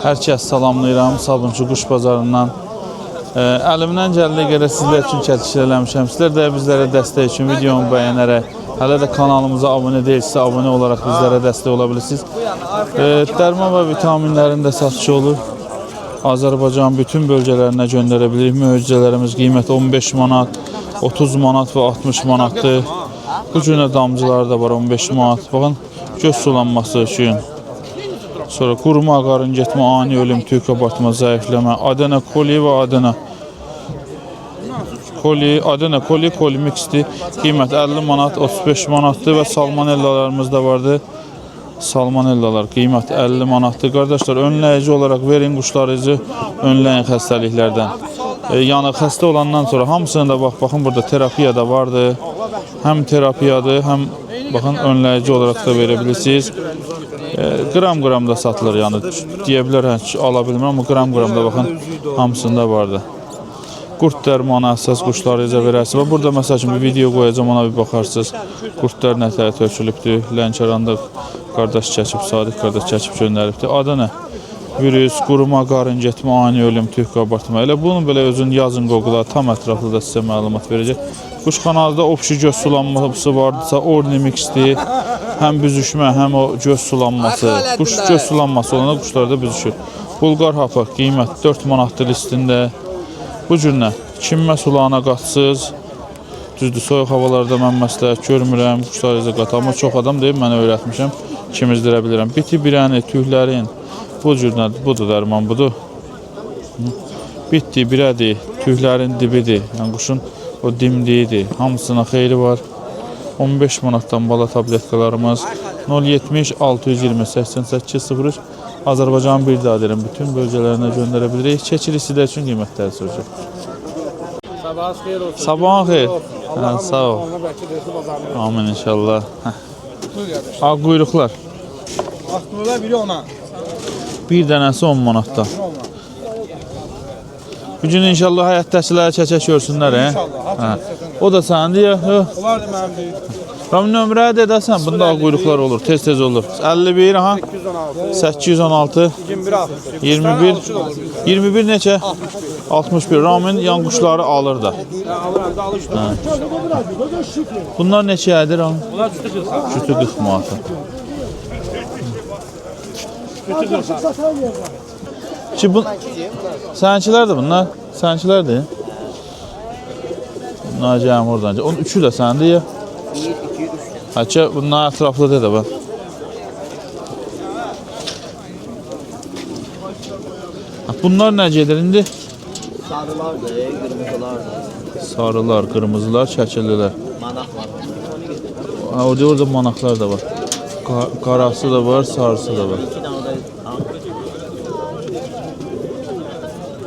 Hər kəs salamlayıram Sabunçu Quş Bazarından. Əlimdən gəldiyi qədər sizlər üçün çəkiliş eləmişəm. Sizlər də bizlərə dəstək üçün videomu bəyənərək, hələ də kanalımıza abunə deyilsə, abunə olaraq bizlərə dəstək ola bilirsiniz. Dərman və vitaminlərin də satışı olur. Azərbaycan bütün bölgələrinə göndərə bilirik. Möcüzələrimiz qiyməti 15 manat, 30 manat və 60 manatdır. Bu günə damcıları da var 15 manat. Baxın, göz sulanması üçün. Sonra quruma, qarın getmə, ani ölüm, tüy qabartma, zəifləmə, Adana koli və Adana koli, kolimixdir. Qiymət 50 manat, 35 manatdır və salmonellalarımız da vardır. Salmonellalar qiymət 50 manatdır. Qardaşlar, önləyici olaraq verin quşlarınızı, önləyin xəstəliklərdən. Yəni xəstə olandan sonra hamısını da baxın burada terapiya da vardır. Həm terapiyadır, həm baxın önləyici olaraq da verə bilirsiniz. Qram da satılır, yəni deyə bilər, ala bilmirəm, amma qram da baxın hamısında vardır. Qurt dərmanı əsas quşlarınıza verərsiniz. Və burada məsəl üçün bir video qoyacağım, ona bir baxarsınız. Qurtlar nətər tökülübdür, Lənkəranda qardaş çəkib, Sadiq qardaş çəkib göndəribdir. Adı nə? Virüs, quruma, qarın getmə, ani ölüm, tüy qabartma. Elə bunun belə özünü yazın Google-a, tam ətraflı da sizə məlumat verəcək. Quşxanazda opşi göz sulanması vardısa, ornimixdir. Həm büzüşmə, həm o göz sulanması. Quş göz sulanması olanda quşlarda büzüşür. Bulqar hapı qiymət 4 manatdır listində. Bu cürlə çinmə sulağına qatsız. Düzdür, soyuq havalarda mən məsləhət görmürəm, quşlarınıza qat. Amma çox adam deyib, mənə öyrətmişəm, kimizdirə bilirəm. Biti birəni, tüylərin, bu cürlə, budur dərman, budur. Bitdi, birədir, tüylərin dibidir. Yəni quşun o dimdiyidir. Hamısına xeyri var. 15 manatdan bala tabletkalarımız 070 620 88 03 Azərbaycanın bir daha deyirəm, bütün bölgələrinə göndərə bilirik. Çəkilişi sizlər üçün qiymətləri soracaq. Sabahın xeyir. Sağ ol. Amin inşallah. Ağ quyruqlar. Aklımda biri ona. Bir dənəsi 10 manatdan. Bugün inşallah həyatdakıları çəkək görsünlər. O da səndir ya? Onlar da mənim deyil. Ram nömrə dedəsən, bunda ağ quyruqlar olur, tez olur. 51, aha. 816. 21 neçə? 61. Ramın yan quşları alır da. Alıram da alışdı. Bunlar neçəyədir Ram? Bunlar cütü 40. Cütü 40 manatı. Səninkilər də bunlar? Səninkilərdir? Bunlar gələm oradan. Onun üçü də səndir ya? 1, 2, 3. Həcə bunlar ətraflıdır da bax. Bunlar nə gedir indi? Sarılardır, qırmızılardır. Sarılar, qırmızılar, şəkillilər. Manaq var. Orada manaqlar da var. Qarası da var, sarısı da var.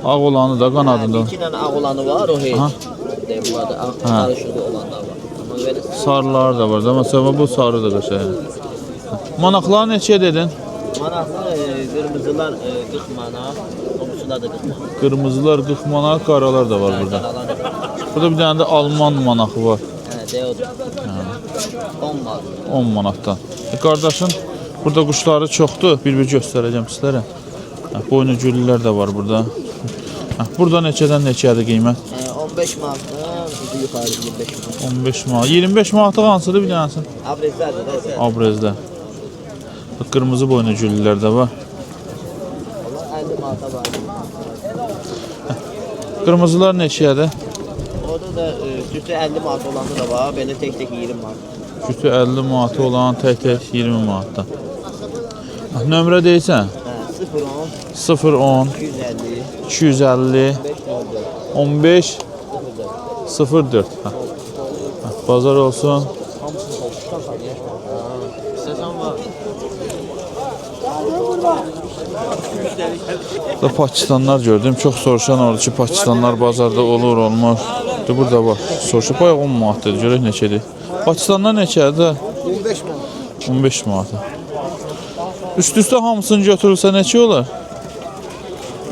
Ağ olanı da qanadında. 2 dənə ağ olanı var, o heç. Burada qarışıqlı olanlar var. Sarılar da var. Məsələn bu sarı da qəşəng. Manaqlar neçə dedin? Manaqlar, qırmızılar 40 manat, qırmızılar da 40 manat. Qırmızılar 40 manat, qaralar da var burada. Burada bir dənə də Alman manağı var. Deyodur. 10 manat. 10 manatdan. Qardaşın burada quşları çoxdur. Bir göstərəcəm sizlərə. Boynu güllülər də var burada. Burada neçədən neçədir qiymət? 15 manatdan yuxarı 25 manat. 15 manat. 25 manatı hansıdır bir dənəsin? Abrezlərdir. Abrezdə. Qırmızı boynu güllülər də var. 50 manata var. Qırmızılar neçədir? Orada da cütü 50 manat olanı da var. Belə tək 20 manat. Cütü 50 manatı olan tək 20 manatdan. Nömrə deyirsən? 010 250 15 04. Bazar olsun. Da Pakistanlar gördüm. Çox soruşan oldu ki, Pakistanlar bazarda olur, olmaz. Burada var. Soruşub bayaq 10 manatdır. Görək neçədir. Pakistanlar neçədir? 15 manat. 15 manatı. Üst-üstə hamısını götürülsə neçə olar?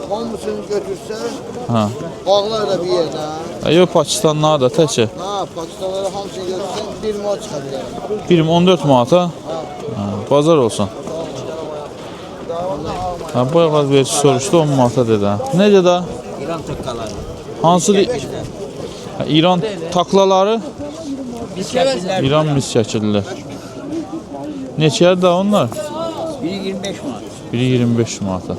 Hamısını götürsə, Ha. bağlar da bir yerdə. Yox, Pakistanlar da təkcə. Pakistanlara hamısını götürsən 1 manat çıxa bilər. 14 manata. Bazar olsun. Vallahi almayın. Ha, bu alverçi soruşdu 10 manata dedi. Ha. Necə də? İran tıkkaları. Hansı ha, İran taklaları? Biz şəkillər. İran mis şəkillər. Neçədir də onlar? Biri 25 manat. Biri 25 manata.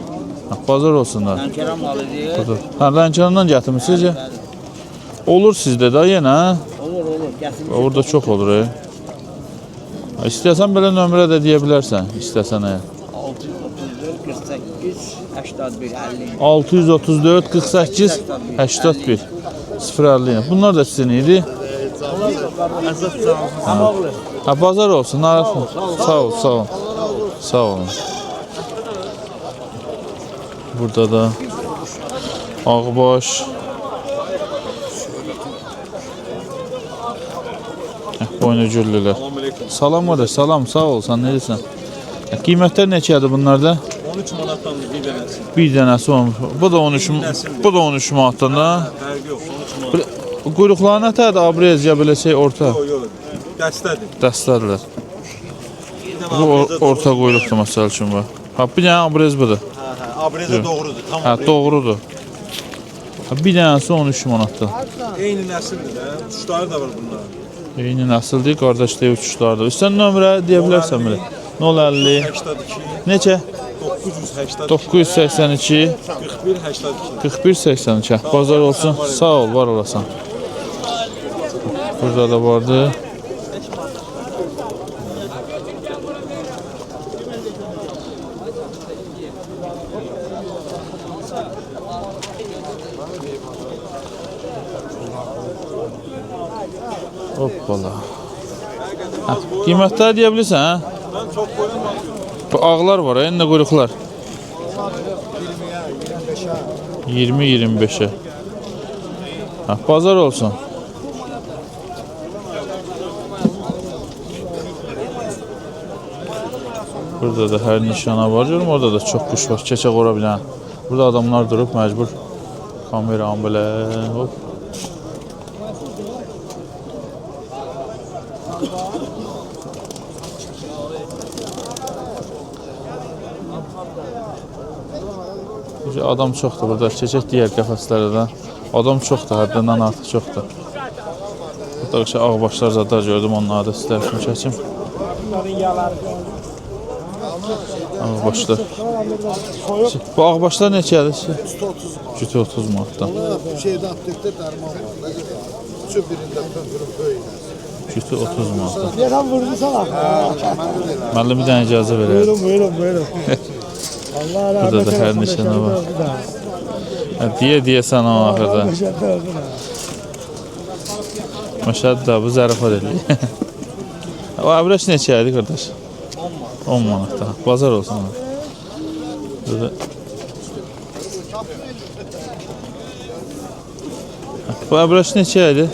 Ha, bazar olsunlar. Lənkəran malıdır. Budur. Ha, Lənkərandan gətirmisiniz ya? Olur sizdə də yenə. Olur, gətirmiş. Orada çox olur. Ha, İstəsən belə nömrə də deyə bilərsən, istəsən əgər. 634, 48, 50. 634 48 81 050. Bunlar da sizin idi. Ha, bazar olsun. Narahat. Sağ ol, sağ ol. Sağ olun. Burada da ağbaş. Boynu güllülər. Salam qardaş, salam, sağ ol. Sən necəsən? Qiymətlər neçədir bunlarda? 13 manatdan bir dənəsi. Bir dənəsi olmuş. Bu da 13 manatdan da. Fərqi yox, 13 manat. Quyruqları nətədir? Abrez ya belə şey orta. Yox, dəstədir. Dəstədirlər. Bu orta quyruqdur məsəl üçün bu. Ha, bir dənə abrez budur. Abrezə doğrudur, tam Hə, doğrudur. Ha, bir dənəsi 13 manatdır. eyni nəsildir də. Uçları da var bunların. Eyni nəsildir, qardaş deyə uçuşlardır. Sən nömrə deyə bilərsən belə. 050 82, neçə? 982, 982 41, 82. 41 82. Bazar olsun. Sağ ol, var olasan. Burada da vardı. Hoppala. Hə, qiymətləri deyə bilirsən, hə? Mən çox qoyulmadım. Bu ağlar var, nə quyruqlar? 20-25'e. Hə, bazar olsun. Burada da hər nişana var. Görüm, orada da çox kuş var. Keçək ora bilən. Burada adamlar durub məcbur. Kameranı belə. Hop. Adam çoxdur burada. Keçək digər qəfəslərdə. Adam çoxdur, həddindən artıq çoxdur. Burada ağbaşlar zadlar gördüm, onları da sizlər üçün çəkim. Ağbaşlar. Bu ağbaşlar neçədir? Cütü 30 manatdan. Şeydə aptekdə dərman var. Şu birində pömpürün böyüyür. Cütü 30 manatdan. Yerən vurdu sana. Müəllim bir dənə icazə verər. Buyurun. Allah rahmet Burada da hər nişana var. Deyə sən o axırda. Məşəd da bu zarafat edir. O abrəş neçə idi qardaş? 10 manatda. Bazar olsun. Burada bu abrəş neçə idi?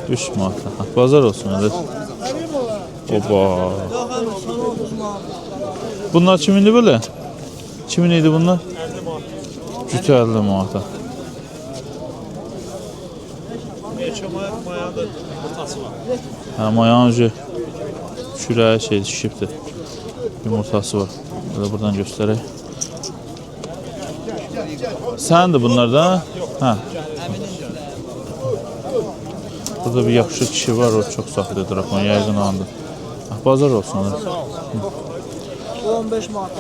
3 manatda. Bazar olsun qardaş. Oba. Bunlar kimindir belə? Kimin idi bunlar? Cütü 50 manata. Hə, mayanın ucu şürəyə şey düşübdür. Yumurtası var. Böyle buradan göstərək. Səndir bunlar da? Hə. Burada bir yaxşı kişi var, o çox saxlıdır drakon, yəqin andır. Bazar olsun. 15 manat.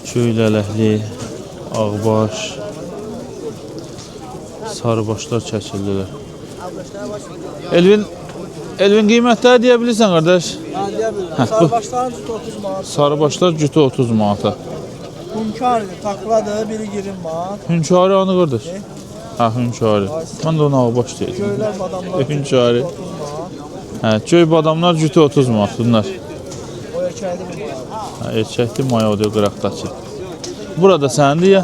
Köylələkli, ağbaş, sarıbaşlar çəkildilər. Elvin qiymətləri deyə bilirsən qardaş? Ben deyə bilirəm. Sarıbaşların cütü 30 manat. Sarıbaşlar cütü 30 manata. Hünkârdır, takladır, biri 20 manat. Hünkâri anı qardaş? Hə, hünkâri. Mən də ona ağbaş deyəcəm. Göylər badamlar Hünkâri. 30 manat. Hə, göy badamlar cütü 30 manat bunlar. O erkəkdir bu manat. Hə, erkəkli maya oluyor qıraqdakı. Burada səndir ya?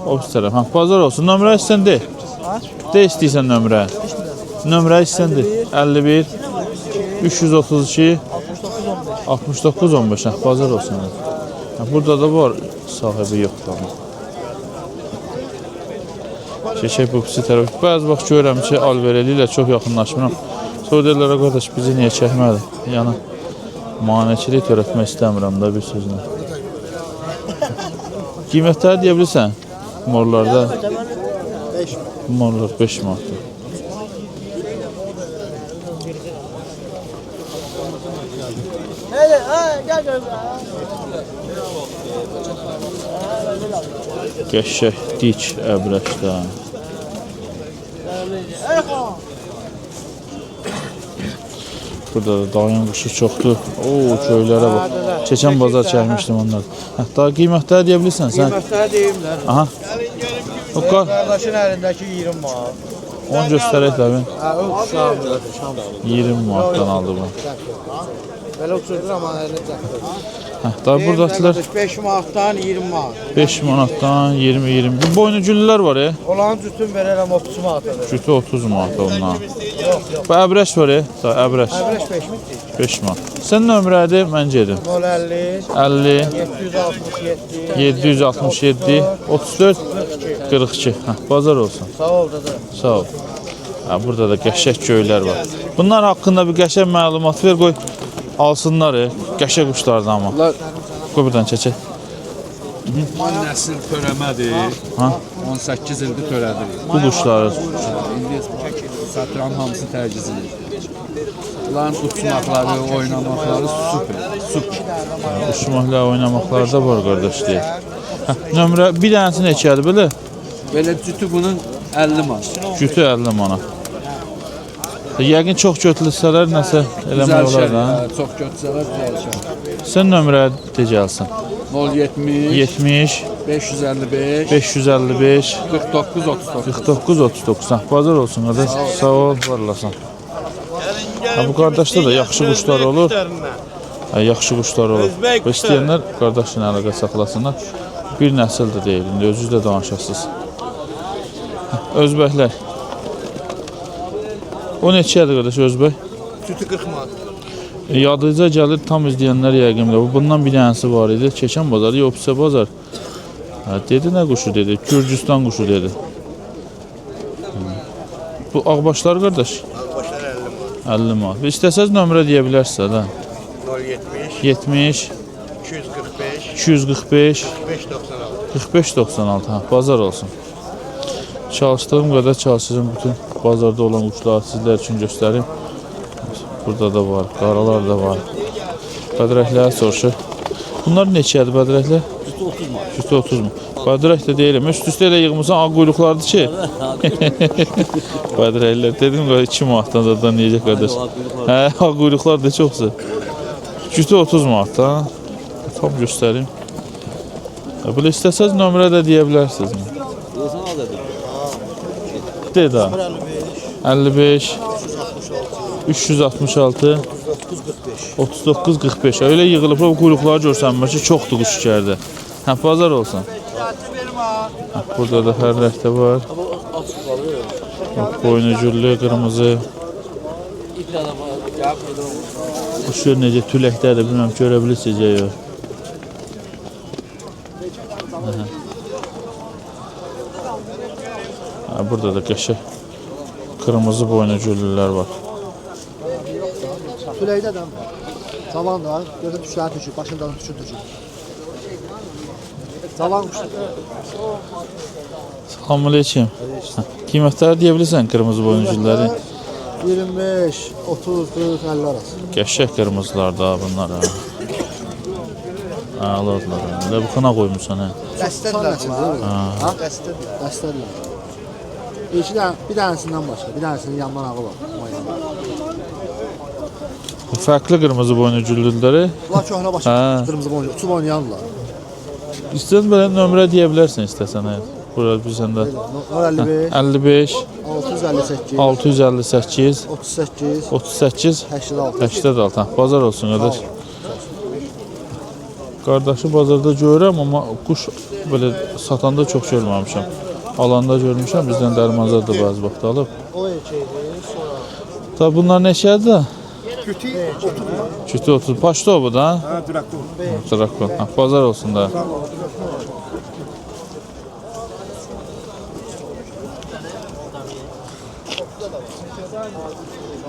O bir tərəf. Hə, bazar olsun. Nömrə istəyən de. De istəyirsən nömrə. Nömrə istəyəndir. 51 332 69 15. Hə, bazar olsun. Hə, burada da var. Sahibi yoxdur amma. Keçək bu pisi tərəf. Bəzi vaxt görürəm ki, alver eləyirlər, çox yaxınlaşmıram. Sonra deyirlər, qardaş, bizi niyə çəkmədi? Yəni, maneçilik törətmək istəmirəm da bir sözlə. Qiymətləri deyə bilirsən? Morlarda? 5 Morlar 5 manatdır. Qəşək, dik, əbrəşdən. Burada da dağın quşu çoxdur. Oo, köylərə bax. Keçən bazar çəkmişdim onları. Hətta qiymətləri deyə bilirsən sən? Qiymətləri deyimlər. Aha. O Qardaşın əlindəki 20 manat. 10 göstərək də ben. Hə, o şam. 20 manatdan aldı bu. Belə uçurdur amma əlində çəkdir. Daha buradakiler 5 manatdan 20 manat. 5 manatdan 20-20. Bu boynu güllülər var ya. Olan cütün verərəm 30 manata. Cütü 30 manat ondan. Bu əbrəş var ya. Da əbrəş. Əbrəş 5 manat. 5 manat. Sən nömrədir, mən gedim. 050 50 767 767 34 42. Bazar olsun. Sağ ol dada. Sağ ol. Burada da qəşək göylər var. Bunlar haqqında bir qəşək məlumat ver, qoy alsınlar. Qəşək quşlardan amma. Qoy buradan çəkək. Nəsil törəmədir. Ha? 18 ildir törədir. Bu quşları. İndi satıran hamısı tərcizidir. Bunların uçmaqları, oynamakları süper. Uçmaqla oynamaqları da var qardaş deyir. Nömrə bir dənəsi neçədir belə? Belə cütü bunun 50 manat. Cütü 50 manat. Yəqin çox götürülsələr nəsə eləmək olar da. Çox götürsələr düzəlşər. Sən nömrə deyəcəksən. 070 70 555 555 49 39. 49 39. Bazar olsun qardaş. Sağ ol, var olasın. Bu qardaşda da yaxşı quşlar olur. Yaxşı quşlar olur. Və istəyənlər qardaşla əlaqə saxlasınlar. Bir nəsil də deyil, indi özünüzlə danışasınız. Özbəklər. O neçədir qardaş özbək? Cütü 40 manat. Yadınıza gəlir, tam izləyənlər yəqin bilir. Bundan bir dənəsi var idi. Keçən bazar, yoxsa bazar. Dedi nə quşu dedi? Gürcüstan quşu dedi. Bu ağbaşlar qardaş? Başlar 50 manat. 50 manat. İstəsəz nömrə deyə bilərsiniz də. 070 70 245 245 596. 45-96. Bazar olsun. Çalışdığım qədər çalışacağım bütün bazarda olan quşları sizlər üçün göstərim. Burada da var, qaralar da var. Bədrəklər soruşur. Bunlar neçədir bədrəklər? Cütü 30 mu? Bədrək də deyirəm. Üst-üstə elə yığmısan ağ quyruqlardır ki. Bədrəklər. Dedim ki 2 manatdan da necə qardaş. Hə, ağ quyruqlar da çoxdur. Cütü 30 manatdan. Tam göstərim. Belə istəsəz nömrə də deyə bilərsiniz. De da. 55 366 39 45. Öyle yığılıb o quyruqları görsənmir ki, çoxdur quş içəridə. Bazar olsun. Burada da hər rəngdə var. Boynu güllü, qırmızı. Quş gör necə tüləkdədir, bilməm görə bilirsiniz ya yox. Burada da qəşək qırmızı boynu güllülər var. Tüləkdə də cavan da, gözə tüşləri tökür, başından tökür. Cavan quşdur. Salamünaleyküm. Qiymətləri deyə bilirsən qırmızı boynu gülləri? 25, 30, 40, 50 arası. Qəşək qırmızılar da bunlar. Aladlar. Elə bu xına qoymusan hə. Dəstədir. Ha? Dəstədir. Bir dənəsindən başqa, bir dənəsinin yandan ağı var. Fərqli qırmızı boynu güllüləri. Bunlar köhnə başqa, Hə. qırmızı boyunca, uçub oynayanlar. İstəsən belə nömrə deyə bilərsən istəsən. Bura bizən də 55, 55 658, 658 38, 38 86. 86. Bazar olsun qardaş. Qardaşı bazarda görürəm, amma quş belə satanda çox görməmişəm. Alanda görmüşəm, bizdən dərmanzad da bəzi vaxt alıb. O erkəkdir, sonra Da bunlar neçədir? kütü 30. Cütü 30. Paşto bu da? Ha, drakon. Drakon. Bazar olsun da.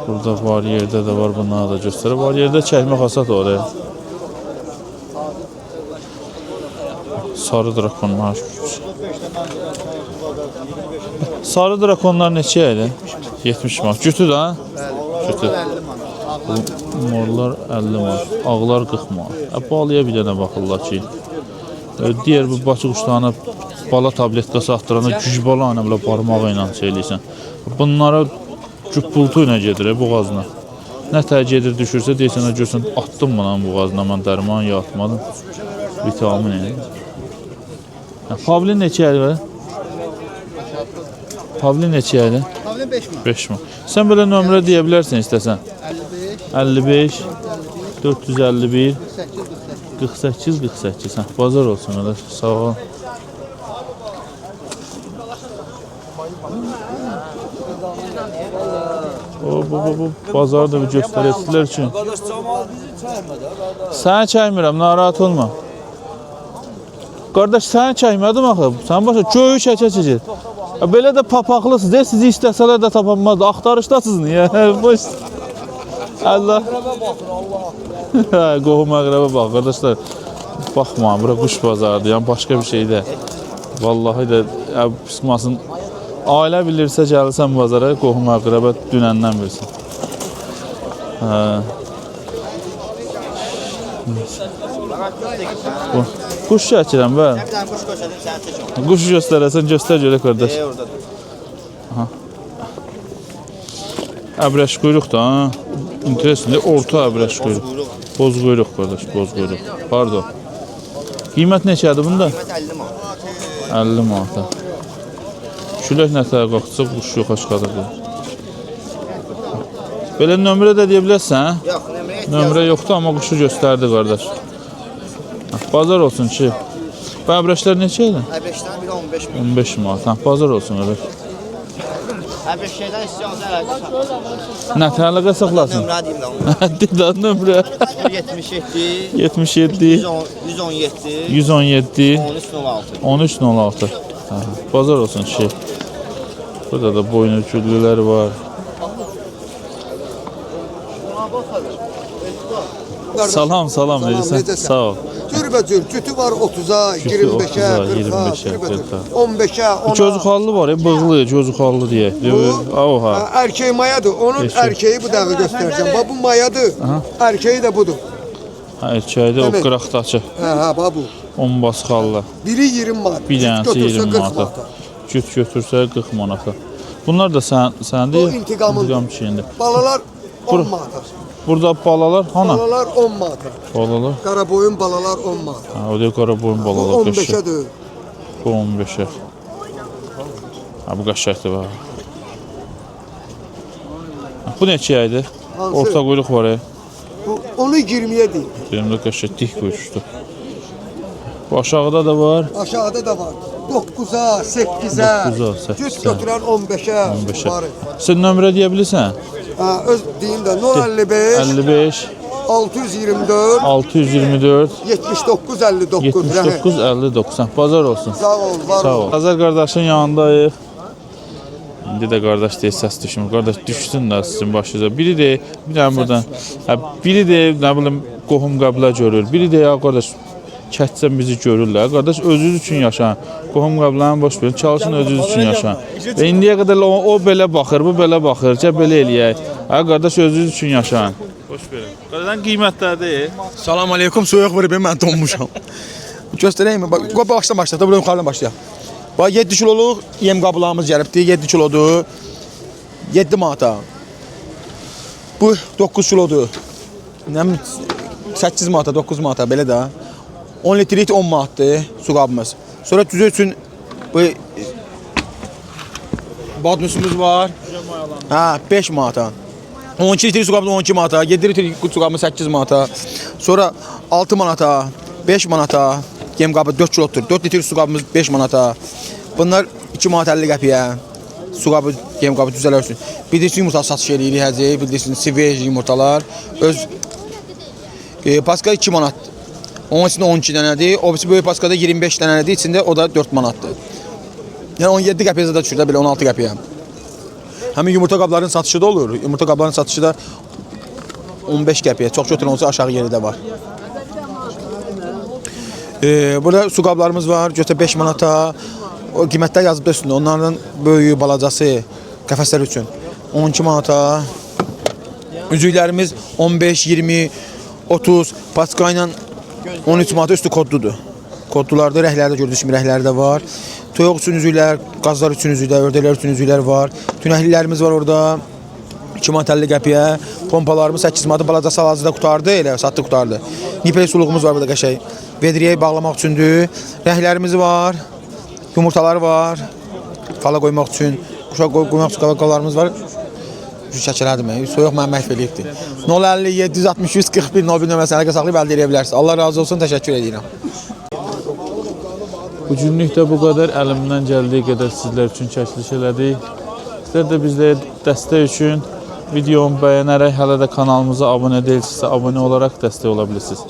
Burada var yerdə də var, bunları da göstərir. Var yerdə çəkmə hasat var. Sarı drakonlar. Sarı drakonlar neçə idi? 70 manat. Cütü də? Cütü. Morlar 50 manat. Ağlar 40 manat. Balıya bir dənə baxırlar ki. Digər bu Bakı quşlarına bala tabletka satdırana güc bala ilə belə barmağı ilə söyləyirsən. Bunlara cüppultu ilə gedir boğazına. Nə tər gedir düşürsə deyirsən görsən attım buna boğazına mən dərman ya atmadım. Vitamin. Pavlin neçə idi? Pavlin neçə idi? Pavlin 5 manat. 5 manat. Sən belə nömrə deyə bilərsən istəsən. 55 451 48 48. Bazar olsun qardaş. Sağ ol. Bu bazarda bir göstərəcəklər üçün. Səni çəkmirəm, narahat olma. Qardaş səni çəkmədim axı. Sən başa göyü çəkəcək. Belə də papaqlısınız. Sizi istəsələr də tapanmazdı. Axtarışdasınız niyə? Boş. Allah. Qohum əqrəbə bax qardaşlar. Baxma, bura quş bazarıdır. Yəni başqa bir şey də. Vallahi də pısmasın. Ailə bilirsə gəlirsən bazara, qohum əqrəbə dünəndən bilsin. Quş çəkirəm bə. Bir dənə quş göstərdim, səni çəkim. Quş göstərəsən, göstər görə qardaş. Oradadır. Əbrəş quyruq da, interesli. Orta əbrəş quyruq. Boz quyruq qardaş, boz quyruq. Pardon. Qiymət neçədir bunda? Qiymət 50 manat. 50 manata. Külək nətər qalxsa quş yoxa çıxardır. Belə nömrə də deyə bilərsən? Yox, nömrəyə Nömrə yoxdur, amma quşu göstərdi qardaş. Bazar olsun ki. Bu əbrəşlər neçə idi? 5-dən biri 15 manat. 15 manat. Bazar olsun qardaş. 5 şeydən istiyorsan əlaqə. Nə təliqə saxlasın? Nömrə deyim də onu. Dedə nömrə. 77 77 117 117 1306. 1306. Bazar olsun şey. Burada da boynu küllülər var. Salam, salam verirsən. necəsən? Sağ ol. Cürbəcür, cütü var 30'a, Cütü 25'e, 30'a, 40'a, 25'e, 40'a. 15'e, 10'a. Gözüxallı var ya, bığlı, gözüxallı deyə. Oha. Erkeği mayadır. Onun Eşek. erkeği bu dağı göstereceğim. Bak bu mayadır. Erkeği de budur. Ha, erkəkdə o Evet. qıraqdaçı. Ha bak bu. 10 basxallı. Biri 20 manat. Bir cüt dənəsi götürse 20 40 manata. Cüt götürsə 40 manata. Bunlar da səndir. O intiqamın. İntiqam şeyində. Balalar 10 manata. Burada balalar hana? Balalar 10 manata. Balalar. Karaboyun balalar 10 manata. Ha, o da qara boyun Bu balalar. 15'e de. Bu 15'e. Ha, bu qəşəkdir bax. Bu neçə idi? Hansı? Orta quyruq var ya. Bu onu 20'ye değil. Deyirəm də qəşək dik quyruqdur. Bu aşağıda da var. Aşağıda da var. 9'a, 8'e. 9'a, 8'e. Cüt götüren 15'e. 15'e. Var. Sən nömrə deyə bilirsən? Ha, öz deyim de 055 55 624 624 79 59. 79 59. Bazar olsun. Sağ ol, var Sağ ol. ol. Azər qardaşın yanındayıq. İndi də qardaş deyə səs düşmür. Qardaş düşsün də sizin başınıza. Biri də bir dənə buradan. Hə, biri də nə bilim qohum qəbilə görür. Biri də ya qardaş kətsən bizi görürlər. Qardaş özünüz üçün yaşayın. Qohum qəbiləni boş verin. Çalışın özünüz üçün yaşayın. Və indiyə qədər o belə baxır, bu belə baxır. Gəl belə eləyək. Hə qardaş özünüz üçün yaşayın. Boş verin. Qardaşın qiymətlərdir. Salam aleykum, soyuq var ben donmuşam. Göstəreyim mi? Bak, başla. Da buradan yuxarıdan başlayaq. Bax 7 kiloluq yem qablarımız gəlibdi. 7 kilodur. 7 manata. Bu 9 kilodur. Nə 8 manata, 9 manata belə də. 10 litrik 10 manatdır su qabımız. Sonra düzü üçün bu badnusumuz var. Ha 5 manata. 12 litrik su qabımız 12 manata, 7 litrik su qabımız 8 manata. Sonra 6 manata, 5 manata. Yem qabı 4 kilodur. 4 litrik su qabımız 5 manata. Bunlar 2 manat 50 qəpiyə. Su qabı, yem qabı düzələr üçün. Bilirsiniz yumurta satış edirik həzə, bilirsiniz sivej yumurtalar. Öz paska 2 manat. Onun içində 12 dənədir. O birisi böyük paskada 25 dənədir. İçində o da 4 manatdır. Yəni 17 qəpiyə zada düşür də belə 16 qəpiyə. Həmin yumurta qabların satışı da olur. Yumurta qabların satışı da 15 qəpiyə. Çox götürən olsa aşağı yeri də var. Burada su qablarımız var. Götə 5 manata. O qiymətlər yazıb da üstündə. Onların böyüyü, balacası, qəfəslər üçün 12 manata. Üzüklərimiz 15, 20, 30, paska ilə 13 manata üstü kodludur. Kodlularda rəhlərdə gördüyünüz kimi rəhləri də var. Toyuq üçün üzüklər, qazlar üçün üzüklər, ördəklər üçün üzüklər var. Tünəklilərimiz var orada. 2 manat 50 qəpiyə. Pompalarımız 8 manat balacası hal-hazırda qurtardı, elə satdı qurtardı. Nipel suluğumuz var burada qəşəng. Vedriyeyi bağlamaq üçündür. Rəhlərimiz var. Yumurtaları var. Qala qoymaq üçün. Quşaq qoymaq üçün qalalarımız var. Şu şəkərlədir mən. Soyuq mən məhv eləyibdir. 050 760 141 01 nömrəsini əlaqə saxlayıb əldə edə bilərsiniz. Allah razı olsun, təşəkkür edirəm. Bu günlük də bu qədər. Əlimdən gəldiyi qədər sizlər üçün çəkiliş elədik. Sizlər də bizdə dəstək üçün videomu bəyənərək hələ də kanalımıza abunə deyilsinizsə abunə olaraq dəstək ola bilirsiniz.